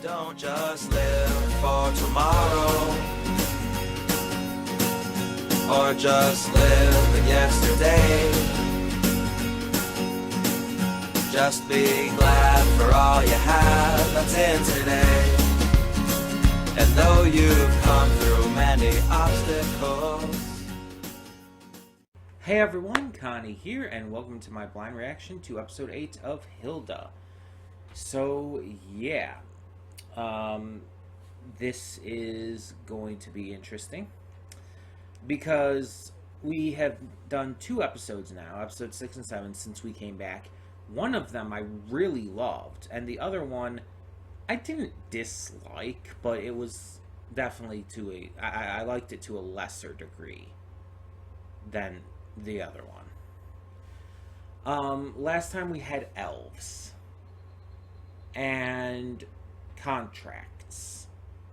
Don't just live for tomorrow, or just live in yesterday. Just be glad for all you have that's in today. And though you've come through many obstacles. Hey everyone, Connie here, and welcome to my blind reaction to episode 8 of Hilda. So, yeah. This is going to be interesting because we have done 2 episodes now, episode 6 and 7, since we came back. One of them I really loved, and the other one I didn't dislike, but it was definitely I liked it to a lesser degree than the other one. Last time we had elves and contracts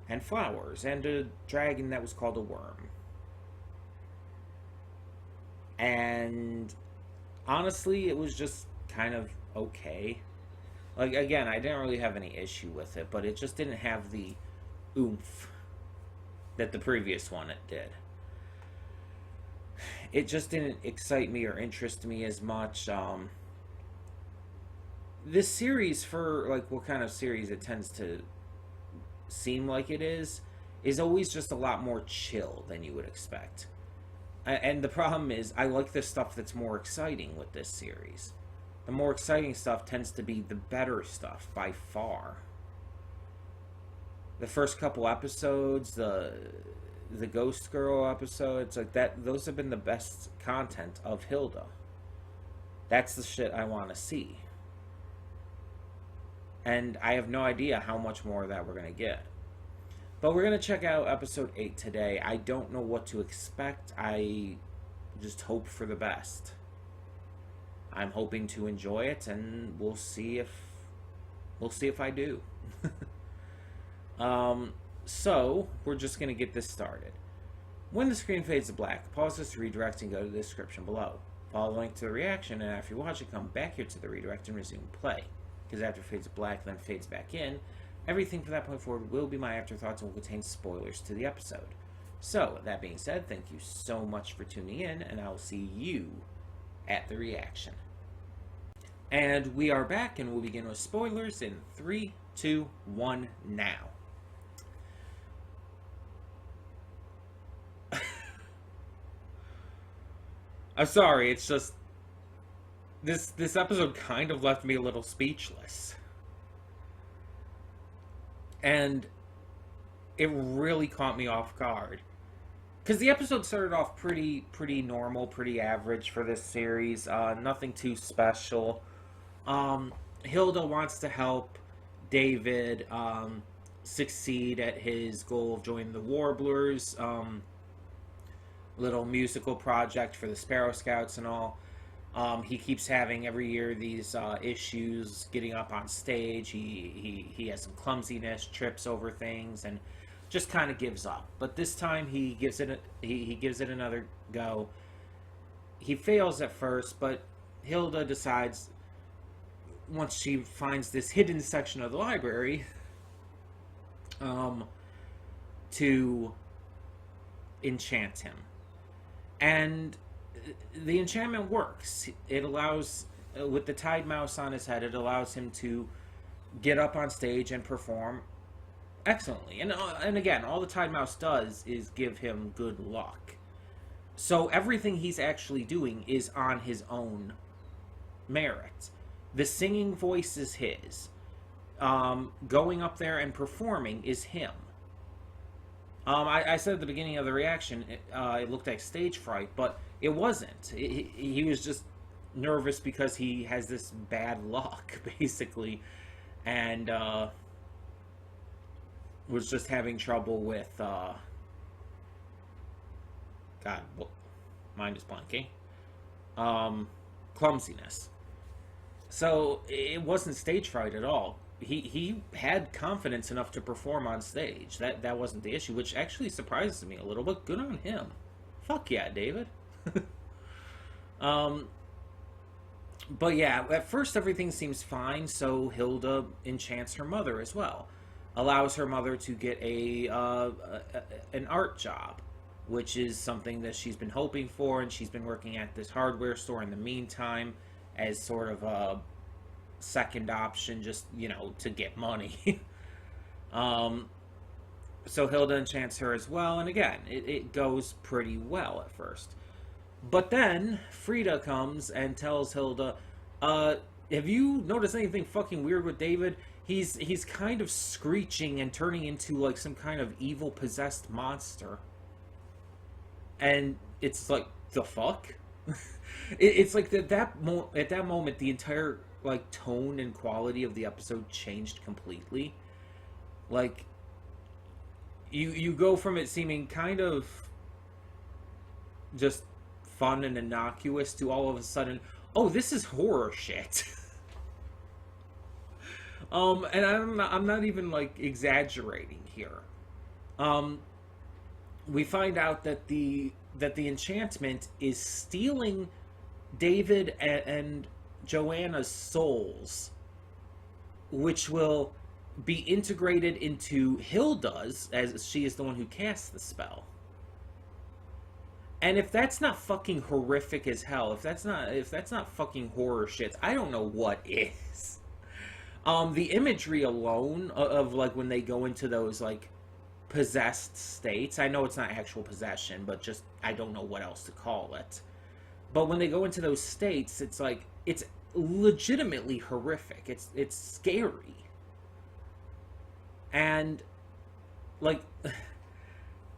and flowers and a dragon that was called a worm. And honestly, it was just kind of okay. Like, again, I didn't really have any issue with it, but it just didn't have the oomph that the previous one did. It just didn't excite me or interest me as much. This series, for like what kind of series it tends to seem like it is always just a lot more chill than you would expect. And the problem is, I like the stuff that's more exciting with this series. The more exciting stuff tends to be the better stuff by far. The first couple episodes, the Ghost Girl episodes, like that, those have been the best content of Hilda. That's the shit I want to see. And I have no idea how much more of that we're going to get. But we're going to check out episode 8 today. I don't know what to expect. I just hope for the best. I'm hoping to enjoy it, and we'll see if I do. So we're just going to get this started. When the screen fades to black, pause this to redirect and go to the description below. Follow the link to the reaction, and after you watch it, come back here to the redirect and resume play. Because after it fades to black, then fades back in, everything from that point forward will be my afterthoughts and will contain spoilers to the episode. So, that being said, thank you so much for tuning in, and I will see you at the reaction. And we are back, and we'll begin with spoilers in 3, 2, 1, now. I'm sorry, it's just this episode kind of left me a little speechless. And it really caught me off guard. Because the episode started off pretty normal, pretty average for this series. Nothing too special. Hilda wants to help David succeed at his goal of joining the Warblers. Little musical project for the Sparrow Scouts and all. He keeps having every year these issues getting up on stage. He has some clumsiness, trips over things, and just kind of gives up. But this time he gives it another go. He fails at first, but Hilda decides, once she finds this hidden section of the library, to enchant him. And the enchantment works. It allows, with the Tide Mouse on his head, it allows him to get up on stage and perform excellently. And again, all the Tide Mouse does is give him good luck. So everything he's actually doing is on his own merit. The singing voice is his. Going up there and performing is him. I said at the beginning of the reaction, it looked like stage fright, but it wasn't. He was just nervous because he has this bad luck, basically, and was just having trouble with, God, mind is blanking, clumsiness. So it wasn't stage fright at all. He had confidence enough to perform on stage. That wasn't the issue, which actually surprises me a little bit. Good on him. Fuck yeah, David. But yeah, at first everything seems fine, so Hilda enchants her mother as well. allows her mother to get an art job, which is something that she's been hoping for, and she's been working at this hardware store in the meantime as sort of a second option, just, to get money. So Hilda enchants her as well, and again, it goes pretty well at first. But then Frida comes and tells Hilda, have you noticed anything fucking weird with David? He's kind of screeching and turning into like some kind of evil possessed monster. And it's like, the fuck? It's like at that moment the entire like tone and quality of the episode changed completely. Like you go from it seeming kind of just fun and innocuous to all of a sudden, oh, this is horror shit. And I'm not even like exaggerating here. We find out that the enchantment is stealing David and Joanna's souls, which will be integrated into Hilda's, as she is the one who casts the spell. And if that's not fucking horrific as hell, if that's not fucking horror shit, I don't know what is. The imagery alone of like when they go into those like possessed states, I know it's not actual possession, but just I don't know what else to call it. But when they go into those states, it's like it's legitimately horrific. It's scary. And like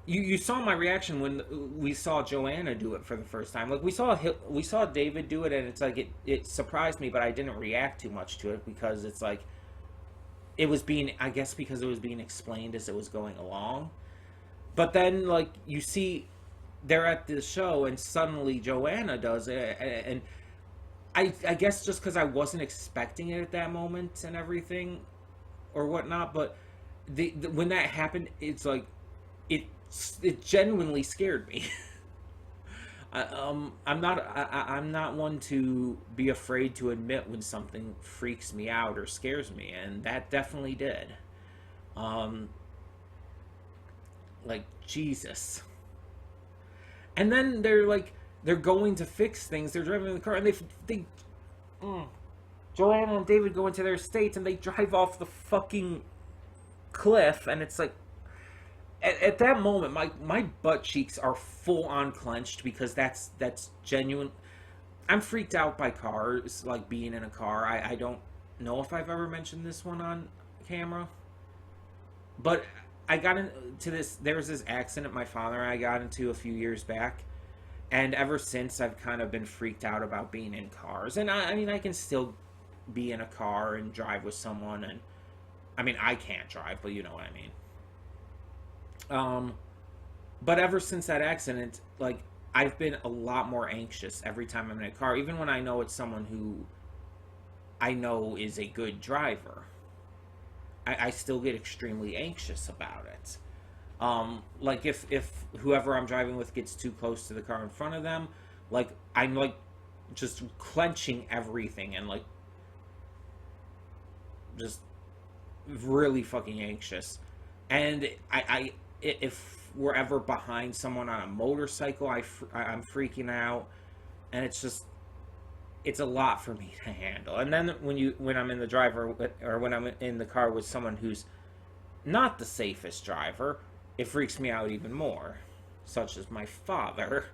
you saw my reaction when we saw Joanna do it for the first time. Like we saw David do it, and it's like it surprised me, but I didn't react too much to it because it's like it was being, I guess because it was being explained as it was going along. But then like you see they're at the show and suddenly Joanna does it, and I guess just because I wasn't expecting it at that moment and everything or whatnot, but when that happened, it's like it genuinely scared me. I'm not one to be afraid to admit when something freaks me out or scares me, and that definitely did. Like Jesus. And then they're going to fix things. They're driving in the car, and Joanna and David go into their states, and they drive off the fucking cliff, and it's like at that moment my butt cheeks are full on clenched because that's genuine. I'm freaked out by cars, like being in a car. I don't know if I've ever mentioned this one on camera, but I got into this. There was this accident my father and I got into a few years back, and ever since I've kind of been freaked out about being in cars. And I mean I can still be in a car and drive with someone, and I mean I can't drive, but you know what I mean. But ever since that accident, like, I've been a lot more anxious every time I'm in a car, even when I know it's someone who I know is a good driver. I still get extremely anxious about it. Like, if whoever I'm driving with gets too close to the car in front of them, like, I'm, like, just clenching everything and, like, just really fucking anxious. And if we're ever behind someone on a motorcycle, I'm freaking out, and it's a lot for me to handle. And then when I'm in the driver, or when I'm in the car with someone who's not the safest driver, it freaks me out even more, such as my father,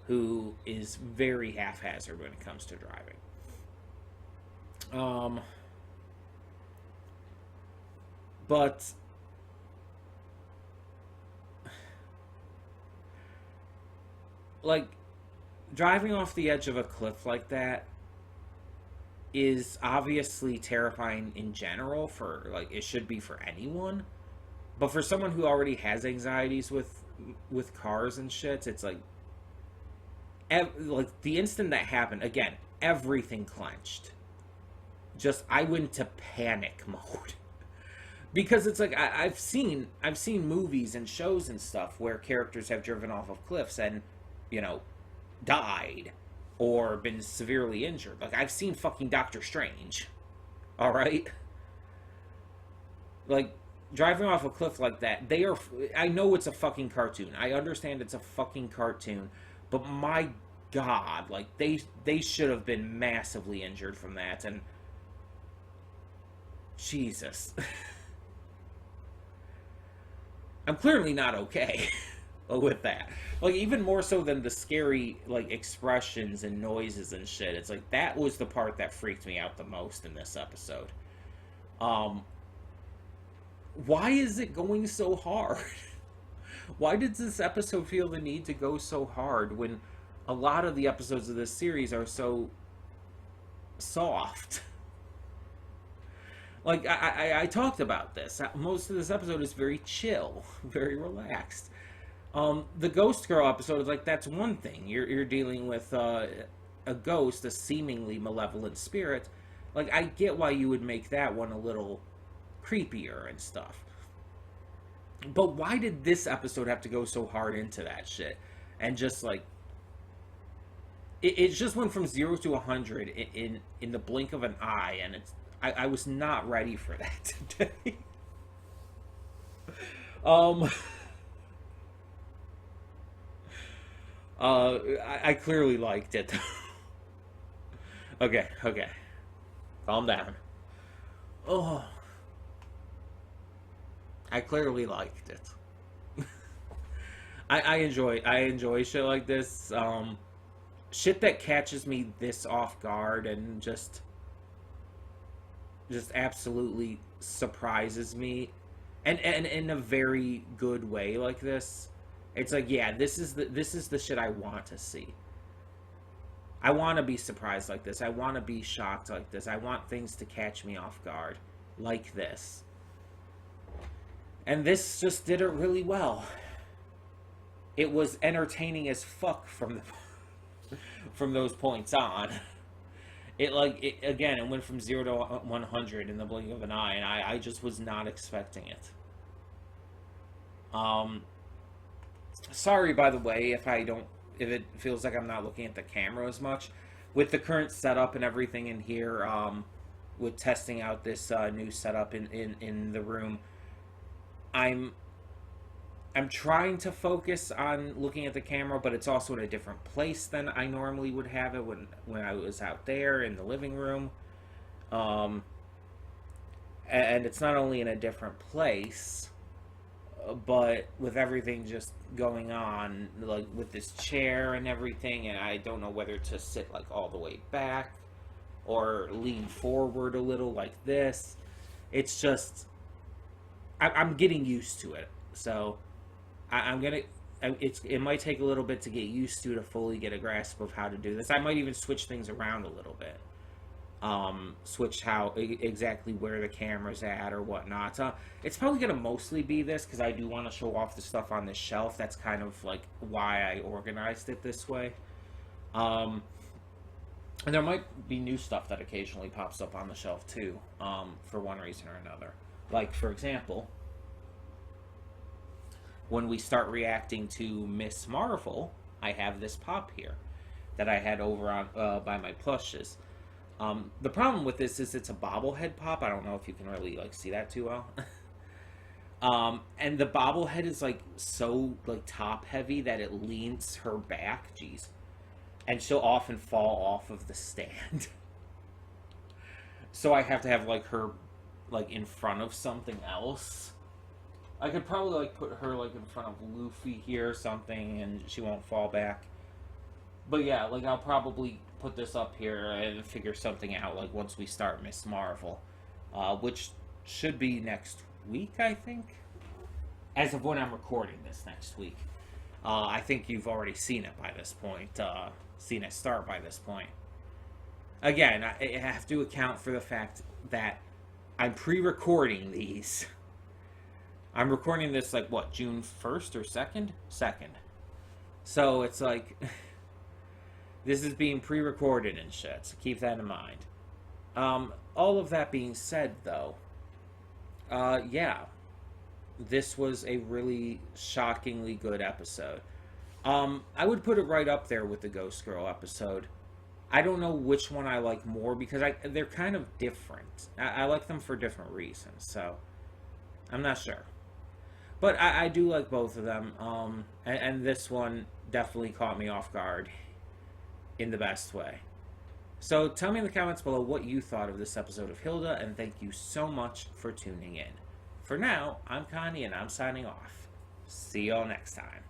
who is very haphazard when it comes to driving. But like, driving off the edge of a cliff like that is obviously terrifying in general, for like, it should be for anyone, but for someone who already has anxieties with cars and shit, it's like like the instant that happened, again, everything clenched. Just, I went into panic mode. Because it's like, I've seen movies and shows and stuff where characters have driven off of cliffs and, you know, died or been severely injured. Like, I've seen fucking Doctor Strange. Alright? Like, driving off a cliff like that, they are. I know it's a fucking cartoon. I understand it's a fucking cartoon, but my God, like they should have been massively injured from that, and Jesus, I'm clearly not okay with that. Like, even more so than the scary, like, expressions and noises and shit. It's like, that was the part that freaked me out the most in this episode. Why is it going so hard? Why did this episode feel the need to go so hard when a lot of the episodes of this series are so soft? Like, I talked about this. Most of this episode is very chill, very relaxed. The Ghost Girl episode is like, that's one thing. You're dealing with a ghost, a seemingly malevolent spirit. Like, I get why you would make that one a little creepier and stuff. But why did this episode have to go so hard into that shit? And just like, it just went from 0 to 100 in the blink of an eye, and I was not ready for that today. I clearly liked it. Okay. Calm down. Oh. I clearly liked it. I enjoy shit like this. Shit that catches me this off guard and just absolutely surprises me, and in a very good way like this. It's like, yeah, this is the shit I want to see. I want to be surprised like this. I want to be shocked like this. I want things to catch me off guard like this. And this just did it really well. It was entertaining as fuck from those points on. It went from 0 to 100 in the blink of an eye, and I just was not expecting it. Sorry, by the way, if it feels like I'm not looking at the camera as much. With the current setup and everything in here, with testing out this new setup in the room, I'm trying to focus on looking at the camera, but it's also in a different place than I normally would have it when I was out there in the living room. And it's not only in a different place, but with everything just going on, like with this chair and everything, and I don't know whether to sit like all the way back or lean forward a little like this. It's just, I'm getting used to it, so it might take a little bit to get used to fully get a grasp of how to do this. I might even switch things around a little bit. Switch exactly where the camera's at or whatnot. It's probably going to mostly be this because I do want to show off the stuff on this shelf. That's kind of like why I organized it this way. And there might be new stuff that occasionally pops up on the shelf too, for one reason or another. Like, for example, when we start reacting to Miss Marvel, I have this pop here that I had over on by my plushes. The problem with this is it's a bobblehead pop. I don't know if you can really like see that too well. And the bobblehead is like so like top heavy that it leans her back. Jeez. And she'll often fall off of the stand. So I have to have like her like in front of something else. I could probably like put her like in front of Luffy here or something and she won't fall back. But yeah, like I'll probably put this up here and figure something out like once we start Miss Marvel. Which should be next week, I think. As of when I'm recording this next week. I think you've already seen it by this point. Seen it start by this point. Again, I have to account for the fact that I'm pre-recording these. I'm recording this like what, June 1st or 2nd? 2nd. So it's like this is being pre-recorded and shit, so keep that in mind. All of that being said though, yeah, this was a really shockingly good episode. I would put it right up there with the Ghost Girl episode. I don't know which one I like more because they're kind of different. I like them for different reasons. So, I'm not sure. But I do like both of them. And this one definitely caught me off guard in the best way. So tell me in the comments below what you thought of this episode of Hilda, and thank you so much for tuning in. For now, I'm Connie, and I'm signing off. See y'all next time.